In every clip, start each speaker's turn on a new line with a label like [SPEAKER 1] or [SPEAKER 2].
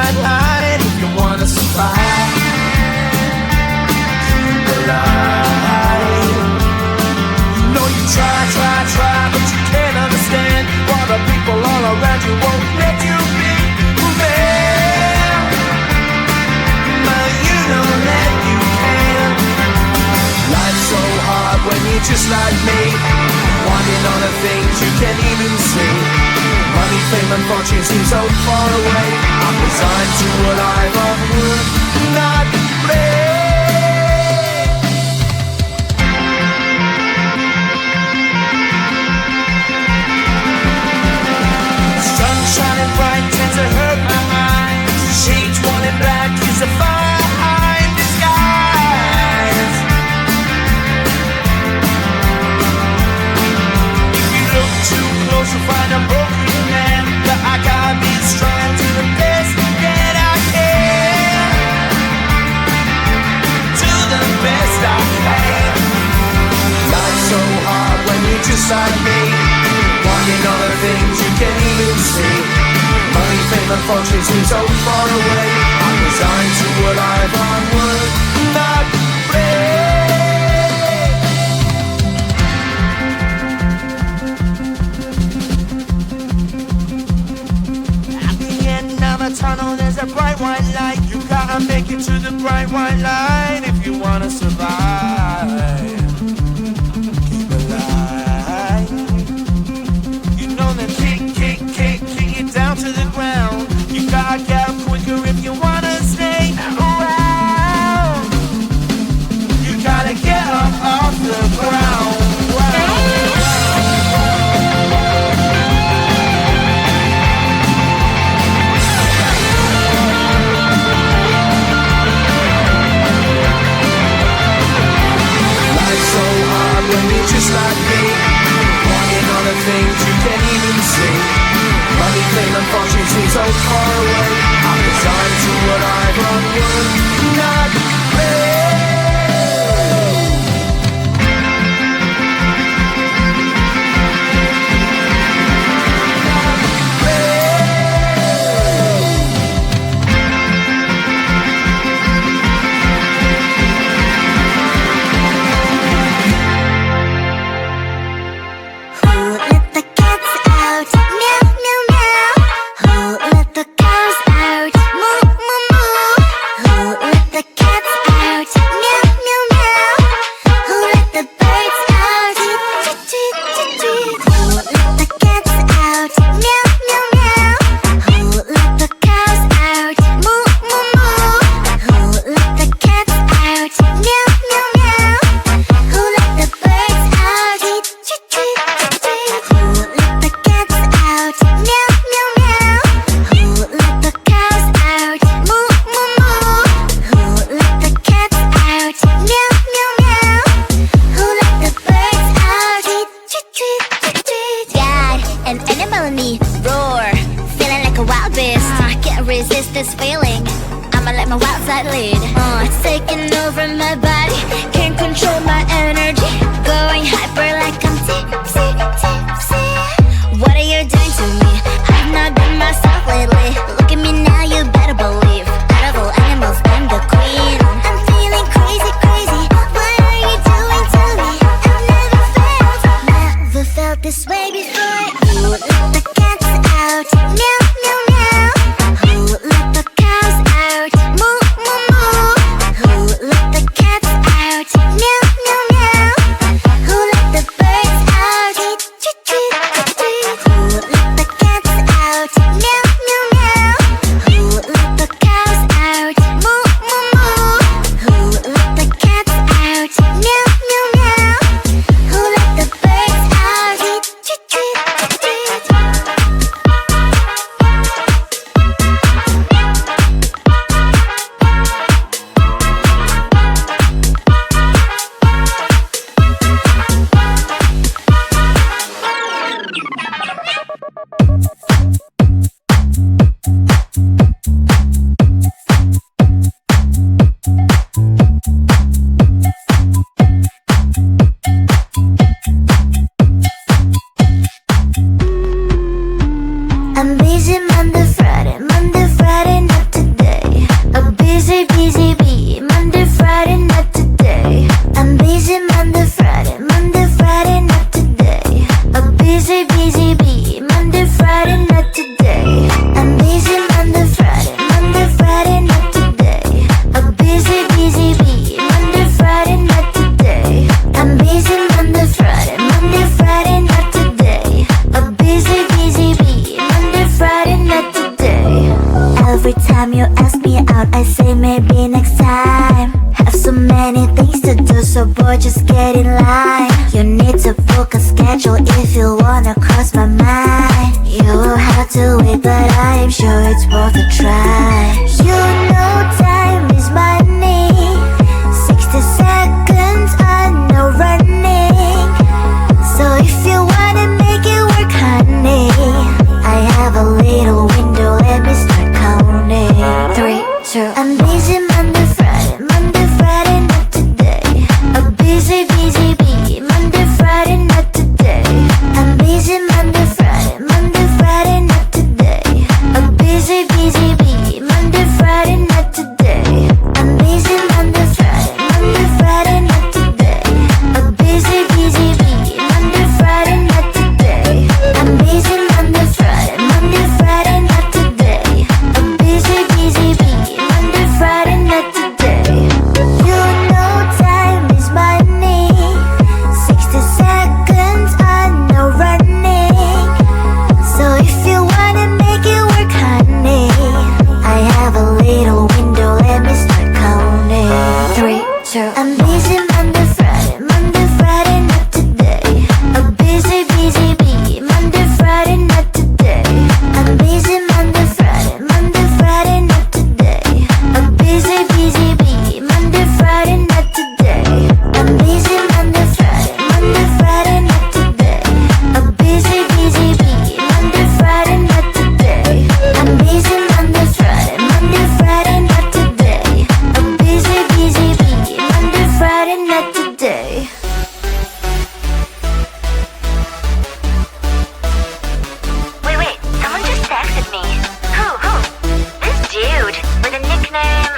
[SPEAKER 1] bright light if you wanna survive. Keep alive. No, you try, but you can't understand why the people all around you won't let you be who they are. But you know that you can. Life's so hard when you're just like me, wanting all the things you can't even see. Money, fame and fortune seem so far away. I'm resigned to a life of work, not play. Sun shining bright tends to hurt my mind. Shades worn in black is a fine disguise. If you look too close you'll find a broken man, but I gotta be strong to the best that I can. To the best I can. Life's so hard when you're just like me, wanting all the things you can't even see. Money, fame and fortune seem so far away. I'm resigned to a life on work, not play. At the end of a tunnel there's a bright white light. You gotta make it to the bright white light if you wanna survive. Keep alive. You know that kick it down to the ground. You gotta get up quicker if you wanna stay around. You gotta get up off the ground. Life's so hard when you're just like me, wanting all the things you can't even see. Money, fame and fortune seem so far away. I'm resigned to what I've on work, not play.
[SPEAKER 2] I'm busy Monday, Friday, not to busy, busy bee. Monday, Friday, not today. I'm busy Monday, Friday, Monday, Friday, not today. A busy, busy bee. Monday, Friday, not today. I'm busy Monday, Friday, Monday, Friday, not today. A busy, busy bee. Monday, Friday, not today. I'm busy Monday, Friday, Monday, Friday, not today. A busy, busy bee. Monday, Friday, not today. Every time you ask me out, I say maybe next time. Have so many things to do, so boy, just get in line. You need to book a schedule if you wanna cross my mind. You will have to wait, but I am sure it's worth a try. You know time is money. 60 seconds on no running. So if you wanna make it work, honey, I have a little window, let me start counting. 3, 2, I'm busy Monday, Friday, Monday, Friday, not today. A busy, busy bee. Monday, Friday, not today. I'm busy Monday, Friday, Monday, Friday, not today. A busy, busy bee. Monday, Friday, not today. I'm busy Monday, Friday, Monday, Friday, not today. A busy, busy bee. Monday, Friday, not today. I'm busy Monday, Friday, Monday, Friday, not today. A busy, busy bee. Monday, Friday, not today. You know time is money. 60 seconds on no running. So if you wanna make it work, honey, I have a little window, let me start counting. 3, 2, I'm busy Monday, Friday, Monday, Friday, not today. A busy, busy bee. Monday, Friday, not today. I'm busy Monday, Friday, Monday, Friday, not today. A busy, busy bee. Monday, Friday, not today. I'm busy Monday, Friday, Monday, Friday, not today. A busy, busy bee. Monday, Friday, not today. I'm busy Monday, Friday, Monday, Friday, not today. A busy, busy bee. Monday, Friday, not today.
[SPEAKER 3] Wait, someone just texted me. Who? This dude with a nickname,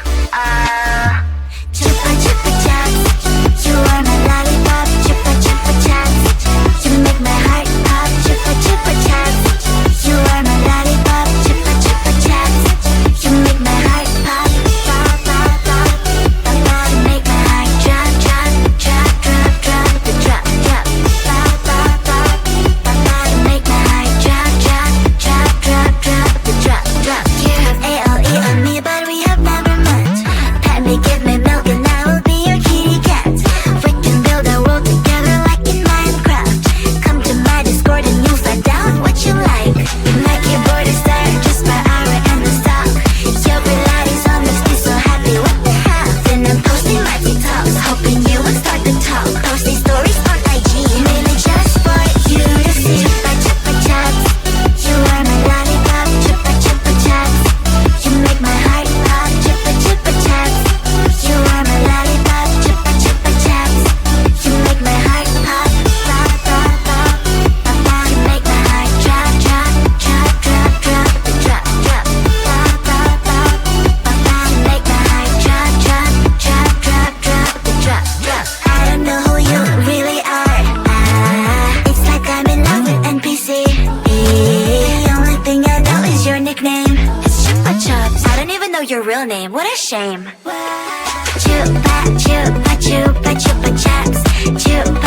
[SPEAKER 2] Chupa chupa chops, you are my lollipop. Chupa chupa chops, you make my heart pop. Chupa chupa chops, you are my lollipop. Chupa chupa chops, you make my heart pop. Pop pop pop, pop pop, make my heart drop drop drop drop drop the drop drop. Pop pop pop, pop pop, make my heart drop drop drop drop drop the drop drop. You have ALE on me, but we have never met. Pet me, give me milk, and I will be your kitty cat. We can build a world together like in Minecraft. Come to my Discord and you'll find out what you like. My keyboard is tired just by hour and the stock. Your Pilates on makes me so happy, what the hell? Then I'm posting my TikToks, hoping you will start to talk. Posting stories on IG, mainly just for you to see. Chupa chupa chops, you are my lollipop. Chupa chupa chops, you make my heart pop. Chupa chupa chops, you are my lollipop. Chupa chupa chops, you make my heart pop. Pop pop pop, pop pop, you make my heart drop drop drop drop drop the drop drop. Pop pop pop, pop pop, you make my heart drop drop drop drop drop the drop drop. I don't know who you really are. It's like I'm in love with NPC. The only thing I know is your nickname. It's Chupa Chops. I don't even know your real name. What a shame. Chupa chupa chupa chupa chops. Chupa